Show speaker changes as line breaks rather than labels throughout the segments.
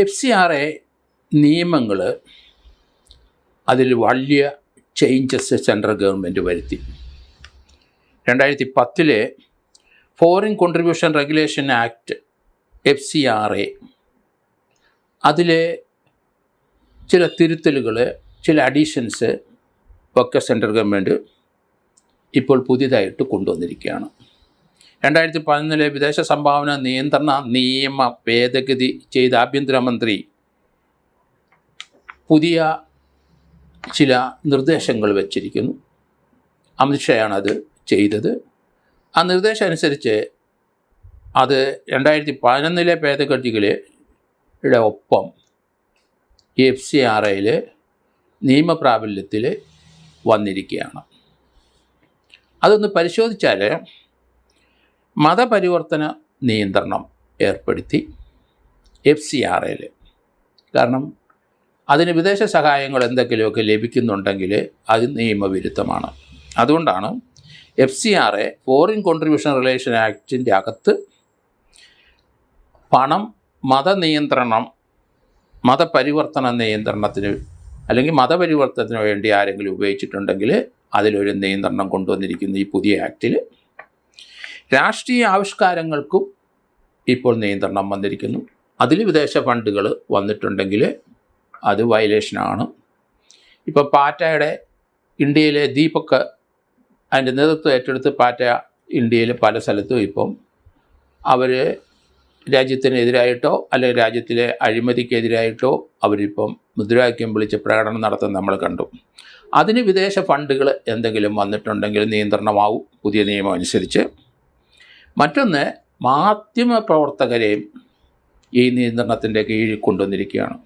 FCRA നിയമങ്ങൾ അതിൽ വലിയ ചേഞ്ചസ് സെൻട്രൽ ഗവൺമെൻറ് വരുത്തി. 2010 foreign contribution regulation act FCRA അതിലെ ചില തിരുത്തലുകൾ, ചില അഡീഷൻസ് ഒക്കെ സെൻട്രൽ ഗവൺമെൻറ് ഇപ്പോൾ പുതിയതായിട്ട് കൊണ്ടുവന്നിരിക്കുകയാണ്. 2011 വിദേശ സംഭാവന നിയന്ത്രണ നിയമ ഭേദഗതി ചെയ്ത ആഭ്യന്തരമന്ത്രി പുതിയ ചില നിർദ്ദേശങ്ങൾ വച്ചിരിക്കുന്നു. അമിത്ഷായാണത് ചെയ്തത്. ആ നിർദ്ദേശം അനുസരിച്ച് അത് 2011 ഭേദഗതികളുടെ ഒപ്പം FCRAയിൽ നിയമപ്രാബല്യത്തിൽ വന്നിരിക്കുകയാണ്. അതൊന്ന് പരിശോധിച്ചാൽ മതപരിവർത്തന നിയന്ത്രണം ഏർപ്പെടുത്തി FCRAയിൽ. കാരണം അതിന് വിദേശ സഹായങ്ങൾ എന്തെങ്കിലുമൊക്കെ ലഭിക്കുന്നുണ്ടെങ്കിൽ അത് നിയമവിരുദ്ധമാണ്. അതുകൊണ്ടാണ് FCRA ഫോറിൻ കോൺട്രിബ്യൂഷൻ റിലേഷൻ ആക്ടിൻ്റെ അകത്ത് പണം മതപരിവർത്തന നിയന്ത്രണത്തിന് അല്ലെങ്കിൽ മതപരിവർത്തനത്തിന് വേണ്ടി ആരെങ്കിലും ഉപയോഗിച്ചിട്ടുണ്ടെങ്കിൽ അതിലൊരു നിയന്ത്രണം കൊണ്ടുവന്നിരിക്കുന്നു ഈ പുതിയ ആക്റ്റിൽ. രാഷ്ട്രീയ ആവിഷ്കാരങ്ങൾക്കും ഇപ്പോൾ നിയന്ത്രണം വന്നിരിക്കുന്നു. അതിൽ വിദേശ ഫണ്ടുകൾ വന്നിട്ടുണ്ടെങ്കിൽ അത് വയലേഷനാണ്. ഇപ്പോൾ പാറ്റയുടെ ഇന്ത്യയിലെ ദീപക് അതിൻ്റെ നേതൃത്വം ഏറ്റെടുത്ത് പാറ്റ ഇന്ത്യയിൽ പല സ്ഥലത്തും ഇപ്പം അവർ രാജ്യത്തിനെതിരായിട്ടോ അല്ലെങ്കിൽ രാജ്യത്തിലെ അഴിമതിക്കെതിരായിട്ടോ അവരിപ്പം മുദ്രാവാക്യം വിളിച്ച് പ്രകടനം നടത്തുന്നത് നമ്മൾ കണ്ടു. അതിന് വിദേശ ഫണ്ടുകൾ എന്തെങ്കിലും വന്നിട്ടുണ്ടെങ്കിൽ നിയന്ത്രണമാവും പുതിയ നിയമം അനുസരിച്ച്. മറ്റൊന്ന്, മാധ്യമപ്രവർത്തകരെയും ഈ നിയന്ത്രണത്തിൻ്റെ കീഴിൽ കൊണ്ടുവന്നിരിക്കുകയാണ്.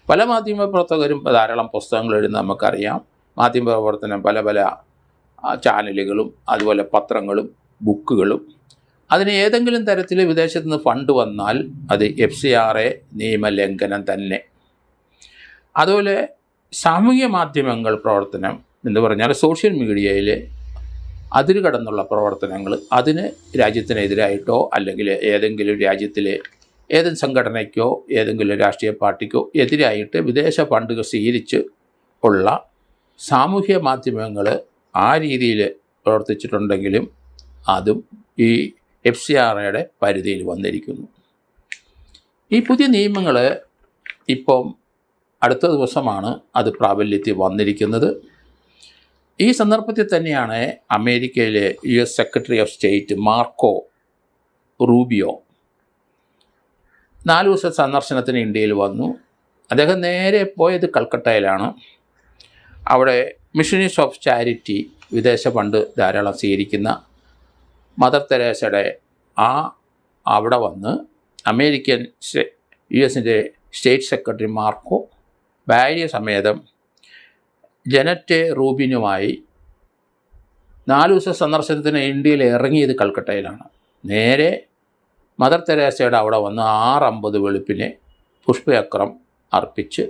പല മാധ്യമപ്രവർത്തകരും ധാരാളം പുസ്തകങ്ങൾ എഴുതുന്ന നമുക്കറിയാം. മാധ്യമപ്രവർത്തനം പല പല ചാനലുകളും അതുപോലെ പത്രങ്ങളും ബുക്കുകളും. അതിന് ഏതെങ്കിലും തരത്തിൽ വിദേശത്തു നിന്ന് ഫണ്ട് വന്നാൽ അത് FCRA നിയമലംഘനം തന്നെ. അതുപോലെ സാമൂഹ്യ മാധ്യമങ്ങൾ പ്രവർത്തനം എന്ന് പറഞ്ഞാൽ സോഷ്യൽ മീഡിയയിൽ അതിര് കടന്നുള്ള പ്രവർത്തനങ്ങൾ, അതിന് രാജ്യത്തിനെതിരായിട്ടോ അല്ലെങ്കിൽ ഏതെങ്കിലും രാജ്യത്തിലെ ഏതെങ്കിലും സംഘടനയ്ക്കോ ഏതെങ്കിലും രാഷ്ട്രീയ പാർട്ടിക്കോ എതിരായിട്ട് വിദേശ ഫണ്ടുകൾ സ്വീകരിച്ച് ഉള്ള സാമൂഹ്യ മാധ്യമങ്ങൾ ആ രീതിയിൽ പ്രവർത്തിച്ചിട്ടുണ്ടെങ്കിലും അതും ഈ FCRAയുടെ പരിധിയിൽ വന്നിരിക്കുന്നു. ഈ പുതിയ നിയമങ്ങൾ ഇപ്പം അടുത്ത ദിവസമാണ് അത് പ്രാബല്യത്തിൽ വന്നിരിക്കുന്നത്. ഈ സന്ദർഭത്തിൽ തന്നെയാണ് അമേരിക്കയിലെ US secretary of state Marco Rubio 4 ദിവസ സന്ദർശനത്തിന് ഇന്ത്യയിൽ വന്നു. അദ്ദേഹം നേരെ പോയത് കൽക്കട്ടയിലാണ്. അവിടെ മിഷണറീസ് ഓഫ് ചാരിറ്റി വിദേശ ഫണ്ട് ധാരാളം സ്വീകരിക്കുന്ന മദർ തെരേസയുടെ അവിടെ വന്ന് അമേരിക്കൻ US-ൻ്റെ സ്റ്റേറ്റ് സെക്രട്ടറി മാർക്കോ ഭാര്യ സമേതം ജനറ്റ് റൂബിനുമായി 4 ദിവസ സന്ദർശനത്തിന് ഇന്ത്യയിൽ ഇറങ്ങിയത് കൽക്കട്ടയിലാണ്. നേരെ മദർ തെരേസയുടെ അവിടെ വന്ന് 6:50 വെളുപ്പിന് പുഷ്പചക്രം അർപ്പിച്ച്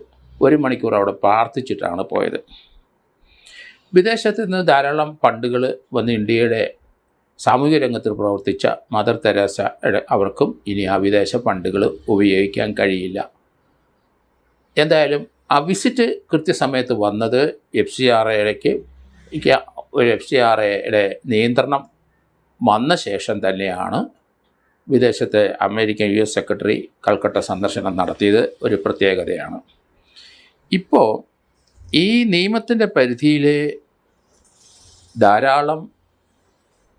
1 മണിക്കൂർ അവിടെ പ്രാർത്ഥിച്ചിട്ടാണ് പോയത്. വിദേശത്ത് നിന്ന് ധാരാളം ഫണ്ടുകൾ വന്ന് ഇന്ത്യയുടെ സാമൂഹിക രംഗത്ത് പ്രവർത്തിച്ച മദർ തെരേസ അവർക്കും ഇനി ആ വിദേശ ഫണ്ടുകൾ ഉപയോഗിക്കാൻ കഴിയില്ല. എന്തായാലും ആ വിസിറ്റ് കൃത്യസമയത്ത് വന്നത് FCRAയുടെ നിയന്ത്രണം വന്ന ശേഷം തന്നെയാണ് വിദേശത്തെ അമേരിക്കൻ US സെക്രട്ടറി കൽക്കട്ട സന്ദർശനം നടത്തിയത്. ഒരു പ്രത്യേകതയാണ്. ഇപ്പോൾ ഈ നിയമത്തിൻ്റെ പരിധിയിൽ ധാരാളം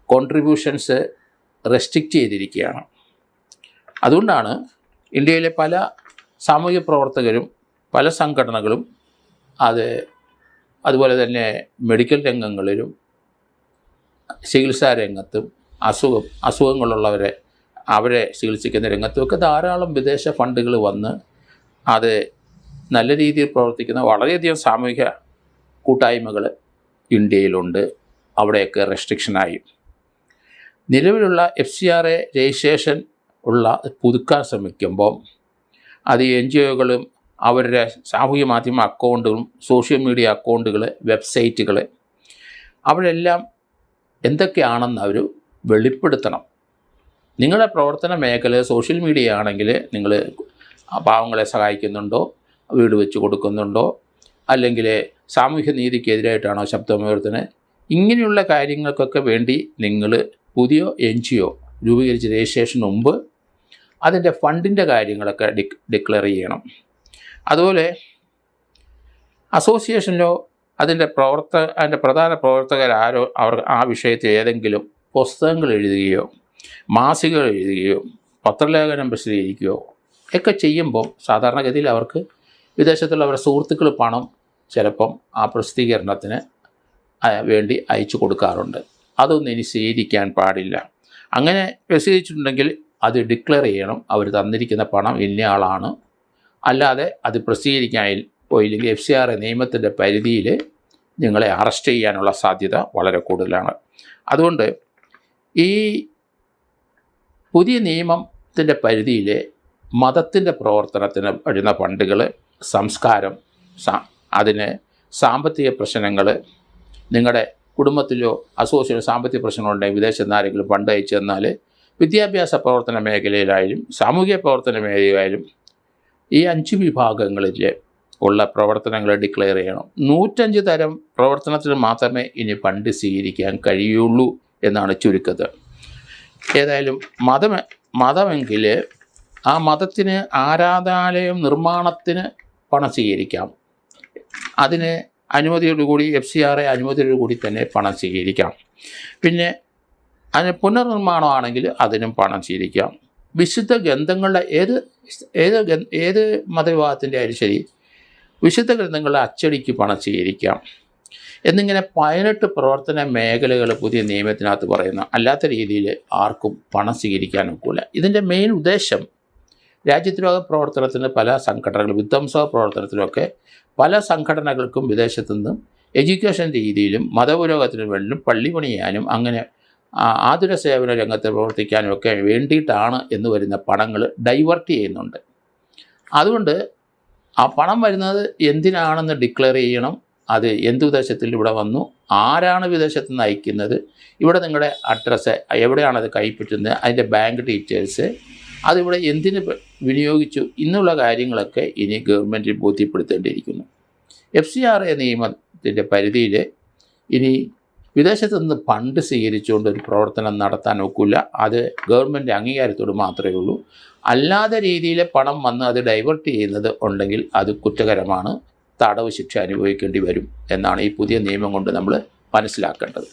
കോൺട്രിബ്യൂഷൻസ് റെസ്ട്രിക്റ്റ് ചെയ്തിരിക്കുകയാണ്. അതുകൊണ്ടാണ് ഇന്ത്യയിലെ പല സാമൂഹ്യ പ്രവർത്തകരും പല സംഘടനകളും അതുപോലെ തന്നെ മെഡിക്കൽ രംഗങ്ങളിലും ചികിത്സാ രംഗത്തും അവരെ ചികിത്സിക്കുന്ന രംഗത്തുമൊക്കെ ധാരാളം വിദേശ ഫണ്ടുകൾ വന്ന് അത് നല്ല രീതിയിൽ പ്രവർത്തിക്കുന്ന വളരെയധികം സാമൂഹിക കൂട്ടായ്മകൾ ഇന്ത്യയിലുണ്ട്. അവിടെയൊക്കെ റെസ്ട്രിക്ഷനായി. നിലവിലുള്ള FCRA രജിസ്ട്രേഷൻ പുതുക്കാൻ ശ്രമിക്കുമ്പോൾ അത് NGOകളും അവരുടെ സാമൂഹ്യ മാധ്യമ അക്കൗണ്ടുകളും സോഷ്യൽ മീഡിയ അക്കൗണ്ടുകൾ, വെബ്സൈറ്റുകൾ, അവിടെല്ലാം എന്തൊക്കെയാണെന്ന് അവർ വെളിപ്പെടുത്തണം. നിങ്ങളുടെ പ്രവർത്തന മേഖല സോഷ്യൽ മീഡിയ ആണെങ്കിൽ നിങ്ങൾ പാവങ്ങളെ സഹായിക്കുന്നുണ്ടോ, വീട് വെച്ച് കൊടുക്കുന്നുണ്ടോ, അല്ലെങ്കിൽ സാമൂഹ്യ നീതിക്കെതിരായിട്ടാണോ ശബ്ദമുയർത്തുന്നത്, ഇങ്ങനെയുള്ള കാര്യങ്ങൾക്കൊക്കെ വേണ്ടി നിങ്ങൾ പുതിയ NGO രൂപീകരിച്ച് രജിസ്ട്രേഷന് മുമ്പ് അതിൻ്റെ ഫണ്ടിൻ്റെ കാര്യങ്ങളൊക്കെ ഡിക്ലെയർ ചെയ്യണം. അതുപോലെ അസോസിയേഷനിലോ അതിൻ്റെ പ്രധാന പ്രവർത്തകരാരോ അവർ ആ വിഷയത്തിൽ ഏതെങ്കിലും പുസ്തകങ്ങൾ എഴുതുകയോ മാസികകൾ എഴുതുകയോ പത്രലേഖനം പ്രസിദ്ധീകരിക്കുകയോ ഒക്കെ ചെയ്യുമ്പോൾ സാധാരണഗതിയിൽ അവർക്ക് വിദേശത്തുള്ള അവരുടെ സുഹൃത്തുക്കൾ പണം ചിലപ്പം ആ പ്രസിദ്ധീകരണത്തിന് വേണ്ടി അയച്ചു കൊടുക്കാറുണ്ട്. അതൊന്നും ഇനി സ്വീകരിക്കാൻ പാടില്ല. അങ്ങനെ പ്രസിദ്ധീകരിച്ചിട്ടുണ്ടെങ്കിൽ അത് ഡിക്ലെയർ ചെയ്യണം, അവർ തന്നിരിക്കുന്ന പണം ഇന്നയാളാണ്. അല്ലാതെ അത് പ്രസിദ്ധീകരിക്കാൻ പോയില്ലെങ്കിൽ FCRA നിയമത്തിൻ്റെ പരിധിയിൽ നിങ്ങളെ അറസ്റ്റ് ചെയ്യാനുള്ള സാധ്യത വളരെ കൂടുതലാണ്. അതുകൊണ്ട് ഈ പുതിയ നിയമത്തിൻ്റെ പരിധിയിൽ മതത്തിൻ്റെ പ്രവർത്തനത്തിന് വരുന്ന ഫണ്ടുകൾ, സംസ്കാരം, അതിന് സാമ്പത്തിക പ്രശ്നങ്ങൾ, നിങ്ങളുടെ കുടുംബത്തിലോ അസോസിയേഷൻ സാമ്പത്തിക പ്രശ്നങ്ങളുണ്ടെങ്കിൽ വിദേശത്ത് നിന്ന് ആരെങ്കിലും ഫണ്ട് അയച്ചു തന്നാൽ, വിദ്യാഭ്യാസ പ്രവർത്തന മേഖലയിലായാലും സാമൂഹിക പ്രവർത്തന മേഖലയിലായാലും ഈ 5 വിഭാഗങ്ങളിൽ ഉള്ള പ്രവർത്തനങ്ങൾ ഡിക്ലെയർ ചെയ്യണം. 105 തരം പ്രവർത്തനത്തിന് മാത്രമേ ഇനി ഫണ്ട് സ്വീകരിക്കാൻ കഴിയുള്ളൂ എന്നാണ് ചുരുക്കത്. ഏതായാലും മതമെങ്കിൽ ആ മതത്തിന് ആരാധനാലയം നിർമ്മാണത്തിന് പണം സ്വീകരിക്കാം. അതിന് അനുമതിയോടുകൂടി FCRA അനുമതിയോടുകൂടി തന്നെ പണം സ്വീകരിക്കാം. പിന്നെ അതിന് പുനർനിർമ്മാണമാണെങ്കിൽ അതിനും പണം സ്വീകരിക്കാം. വിശുദ്ധ ഗ്രന്ഥങ്ങളുടെ ഏത് മതവിഭാഗത്തിൻ്റെ ആയാലും ശരി, വിശുദ്ധ ഗ്രന്ഥങ്ങളുടെ അച്ചടിക്ക് പണം സ്വീകരിക്കാം. എന്നിങ്ങനെ 18 പ്രവർത്തന മേഖലകൾ പുതിയ നിയമത്തിനകത്ത് പറയുന്ന, അല്ലാത്ത രീതിയിൽ ആർക്കും പണം സ്വീകരിക്കാൻ ഒക്കില്ല. ഇതിൻ്റെ മെയിൻ ഉദ്ദേശം രാജ്യദ്രോഹ പ്രവർത്തനത്തിന് പല സംഘടനകൾ, വിധ്വംസക പ്രവർത്തനത്തിലൊക്കെ പല സംഘടനകൾക്കും വിദേശത്തു നിന്നും എഡ്യൂക്കേഷൻ രീതിയിലും മതപുരോഗത്തിന് വേണ്ടിയും പള്ളി പണിയാനും അങ്ങനെ ആതുര സേവന രംഗത്ത് പ്രവർത്തിക്കാനും ഒക്കെ വേണ്ടിയിട്ടാണ് എന്ന് വരുന്ന പണങ്ങൾ ഡൈവേർട്ട് ചെയ്യുന്നുണ്ട്. അതുകൊണ്ട് ആ പണം വരുന്നത് എന്തിനാണെന്ന് ഡിക്ലെയർ ചെയ്യണം. അത് എന്ത് ഉദ്ദേശത്തിൽ ഇവിടെ വന്നു, ആരാണ് വിദേശത്ത് നിന്ന് അയക്കുന്നത്, ഇവിടെ നിങ്ങളുടെ അഡ്രസ്സ്, എവിടെയാണത് കൈപ്പറ്റുന്നത്, അതിൻ്റെ ബാങ്ക് ഡീറ്റെയിൽസ്, അതിവിടെ എന്തിന് വിനിയോഗിച്ചു എന്നുള്ള കാര്യങ്ങളൊക്കെ ഇനി ഗവൺമെൻറ് ബോധ്യപ്പെടുത്തേണ്ടിയിരിക്കുന്നു. FCRA നിയമത്തിൻ്റെ പരിധിയിൽ ഇനി വിദേശത്ത് നിന്ന് ഫണ്ട് സ്വീകരിച്ചുകൊണ്ട് ഒരു പ്രവർത്തനം നടത്താൻ ഒക്കില്ല. അത് ഗവൺമെൻറ് അംഗീകാരത്തോട് മാത്രമേ ഉള്ളൂ. അല്ലാതെ രീതിയിൽ പണം വന്ന് അത് ഡൈവേർട്ട് ചെയ്യുന്നത് ഉണ്ടെങ്കിൽ അത് കുറ്റകരമാണ്, തടവ് ശിക്ഷ അനുഭവിക്കേണ്ടി വരും എന്നാണ് ഈ പുതിയ നിയമം കൊണ്ട് നമ്മൾ മനസ്സിലാക്കേണ്ടത്.